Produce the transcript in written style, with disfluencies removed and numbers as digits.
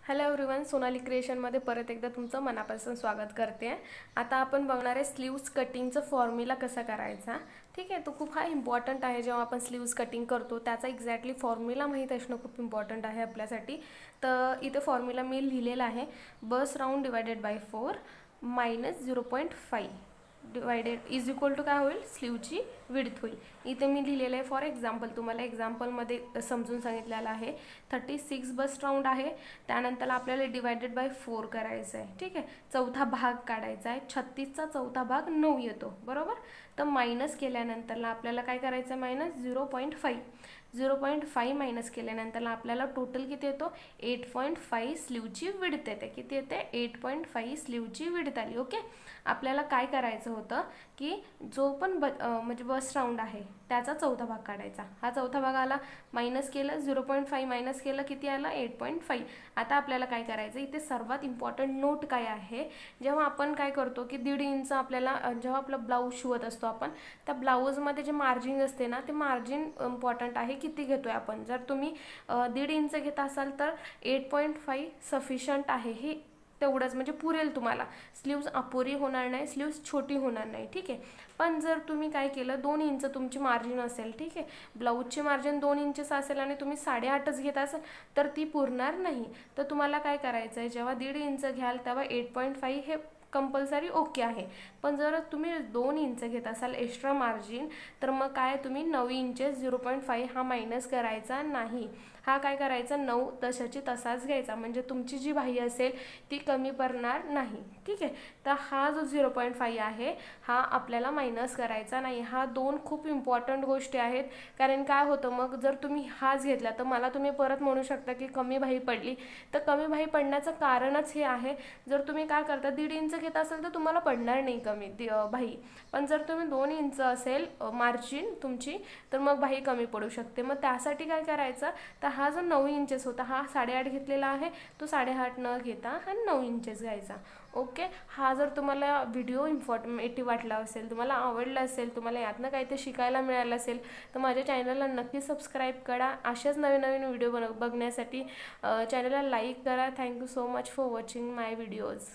Hello everyone, Sonali क्रिएशनमध्ये परत एकदा तुमचं मनापासून स्वागत करते. आता आपण बघणार आहे स्लीव्स कटिंगचं फॉर्म्युला कसा करायचा. ठीक आहे, तो खूप इम्पॉर्टंट आहे. जेव्हा आपण स्लीव्स कटिंग करतो त्याचा एक्झॅक्टली फॉर्म्युला माहीत असणं खूप इम्पॉर्टंट आहे आपल्यासाठी. तर इथे फॉर्म्युला मी लिहिलेला आहे, बस round divided by 4 minus 0.5 divided is equal to काय होईल, स्लीवची विड्थ होईल. इथे मी लिहिलेलं आहे फॉर एक्झाम्पल, तुम्हाला एक्झाम्पलमध्ये समजून सांगितलेलं आहे. 36 बस राऊंड आहे, त्यानंतर आपल्याला डिवायडेड बाय 4 करायचं आहे. ठीक आहे, चौथा भाग काढायचा आहे. 36चा चौथा भाग 9 येतो, बरोबर. तर मायनस केल्यानंतरला आपल्याला काय करायचं आहे, मायनस 0.5 मायनस केल्यानंतरला आपल्याला टोटल किती येतो, 8.5 स्लीवची विड्थ येते. किती येते, 8.5 स्लीवची विड्थ आली. ओके, आपल्याला काय करायचं होतं की जो पण म्हणजे बस राऊंड आहे त्याचा चौथा भाग काढायचा. हा चौथा भाग आला, मायनस केलं 0.5 मायनस केलं, किती आला, 8.5. आता आपल्याला काय करायचं, इथे सर्वात इम्पॉर्टंट नोट काय आहे, जेव्हा आपण काय करतो की 1.5 इंच आपल्याला जेव्हा आपला ब्लाऊज शिवत असतो आपण, त्या ब्लाऊजमध्ये जे मार्जिन असते ना, ते मार्जिन इम्पॉर्टंट आहे. किती घेतोय आपण, जर तुम्ही 1.5 इंच घेत असाल तर 8.5 सफिशियंट आहे. हे तेवढंच म्हणजे पुरेल तुम्हाला. स्लीव्ज अपुरी होणार नाही, स्लीव्ज छोटी होणार नाही. ठीक आहे, पण जर तुम्ही काय केलं, 2 इंच तुमची मार्जिन असेल, ठीक आहे, ब्लाऊजची मार्जिन 2 इंचेस असेल आणि तुम्ही 8.5च घेत असाल तर ती पुरणार नाही. तर तुम्हाला काय करायचं आहे, जेव्हा 1.5 इंच घ्याल तेव्हा 8.5 हे कंपल्सरी ओके आहे. पण जर तुम्ही 2 इंच घेत असाल एक्स्ट्रा मार्जिन, तर मग काय, तुम्ही 9 इंचेस 0.5 हा मायनस करायचा नाही. हा काय करायचा, 9 तशाची तसाच घ्यायचा, म्हणजे तुमची जी बाही असेल ती कमी पडणार नाही. ठीक आहे, तर हा जो 0.5 आहे हा आपल्याला मायनस करायचा नाही. हा 2 खूप इम्पॉर्टंट गोष्टी आहेत. कारण काय होतं, मग जर तुम्ही हाच घेतला तर मला तुम्ही परत म्हणू शकता की कमी बाही पडली. तर कमी बाही पडण्याचं कारणच हे आहे, जर तुम्ही काय करता 1.5 इंच घेत असाल तर तुम्हाला पडणार नाही कमी बाही. पण जर तुम्ही 2 इंच असेल मार्जिन तुमची, तर मग बाही कमी पडू शकते. मग त्यासाठी काय करायचं, तर हा जो 9 इंचेस होता, हा 8.5 घेतलेला आहे, तो 8.5 न घेता हा 9 इंचेस घ्यायचा. ओके, हा जर तुम्हाला व्हिडिओ इन्फॉर्मेटिव्ह वाटला असेल, तुम्हाला आवडला असेल, तुम्हाला यातनं काही ते शिकायला मिळालं असेल, तर माझ्या चॅनलला नक्की सबस्क्राईब करा. अशाच नवीन नवीन व्हिडिओ बघण्यासाठी चॅनलला लाईक करा. Thank you so much for watching my videos.